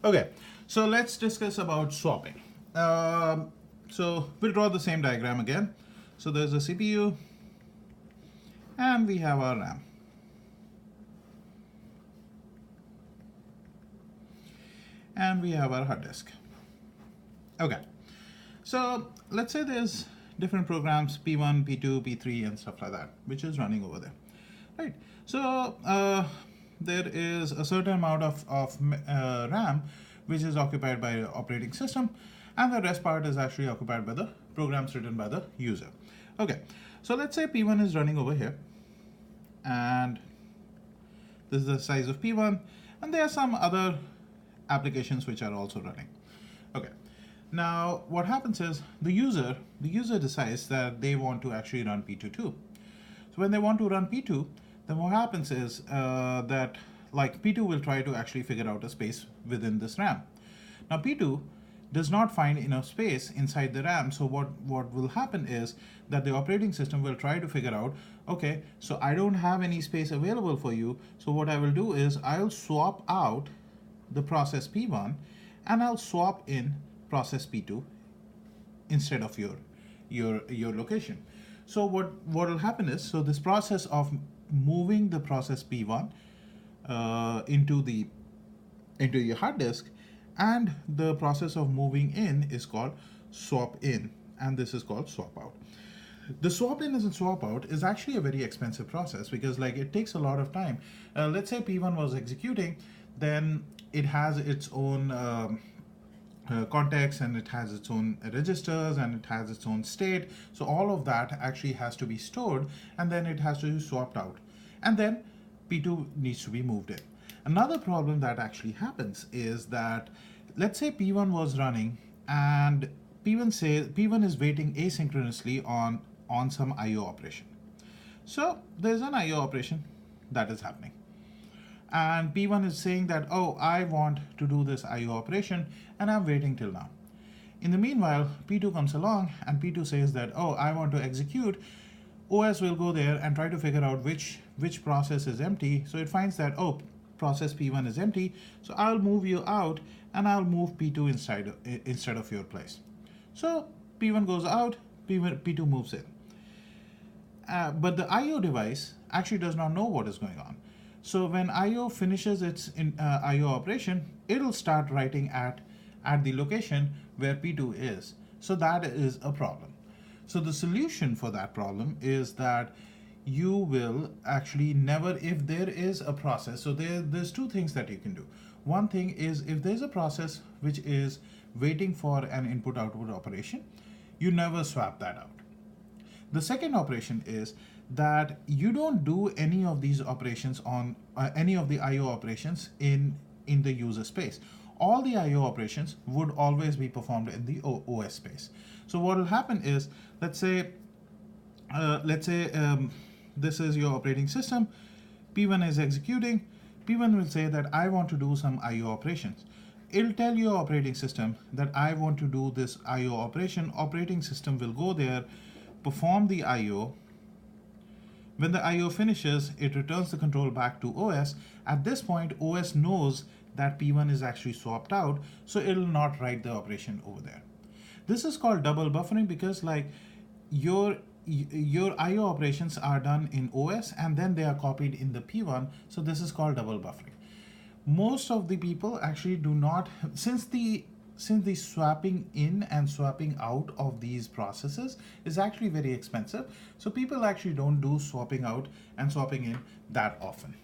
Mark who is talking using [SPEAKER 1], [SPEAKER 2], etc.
[SPEAKER 1] Okay, so let's discuss about swapping. So we'll draw the same diagram again. So there's a CPU and we have our RAM. And we have our hard disk. Okay, so let's say there's different programs, P1, P2, P3, and stuff like that, which is running over there, right? So there is a certain amount of RAM which is occupied by the operating system, and the rest part is actually occupied by the programs written by the user. Okay, so let's say P1 is running over here, and this is the size of P1, and there are some other applications which are also running. Okay, now what happens is the user decides that they want to actually run P2 too. So when they want to run P2, then what happens is that like P2 will try to actually figure out a space within this RAM. Now P2 does not find enough space inside the RAM. So what will happen is that the operating system will try to figure out, okay, so I don't have any space available for you. So what I will do is I'll swap out the process P1 and I'll swap in process P2 instead of your location. So what will happen is, so this process of moving the process P1 into your hard disk, and the process of moving in is called swap in, and this is called swap out. The swap in and swap out is actually a very expensive process because like it takes a lot of time. Let's say P1 was executing, then it has its own context, and it has its own registers, and it has its own state. So all of that actually has to be stored, and then it has to be swapped out, and then P2 needs to be moved in. Another problem that actually happens is that let's say P1 was running and P1 is waiting asynchronously on some IO operation. So there's an IO operation that is happening, and P1 is saying that, oh, I want to do this IO operation and I'm waiting till now. In the meanwhile, P2 comes along and P2 says that, oh, I want to execute. OS will go there and try to figure out which process is empty. So it finds that, oh, process P1 is empty, so I'll move you out and I'll move P2 instead of your place. So P1 goes out, P2 moves in. But the IO device actually does not know what is going on. So when IO finishes its IO operation, it'll start writing at the location where P2 is. So that is a problem. So the solution for that problem is that you will actually never, if there is a process, so there's two things that you can do. One thing is, if there's a process which is waiting for an input-output operation, you never swap that out. The second operation is that you don't do any of these operations on any of the IO operations in the user space. All the IO operations would always be performed in the OS space. So what will happen is, let's say this is your operating system, P1 is executing, P1 will say that I want to do some IO operations. It'll tell your operating system that I want to do this IO operation. Operating system will go there, perform the IO. When the IO finishes, it returns the control back to OS. At this point, OS knows that P1 is actually swapped out, so it'll not write the operation over there. This is called double buffering because like your IO operations are done in OS and then they are copied in the P1, so this is called double buffering. Most of the people actually do not, since the swapping in and swapping out of these processes is actually very expensive, so people actually don't do swapping out and swapping in that often.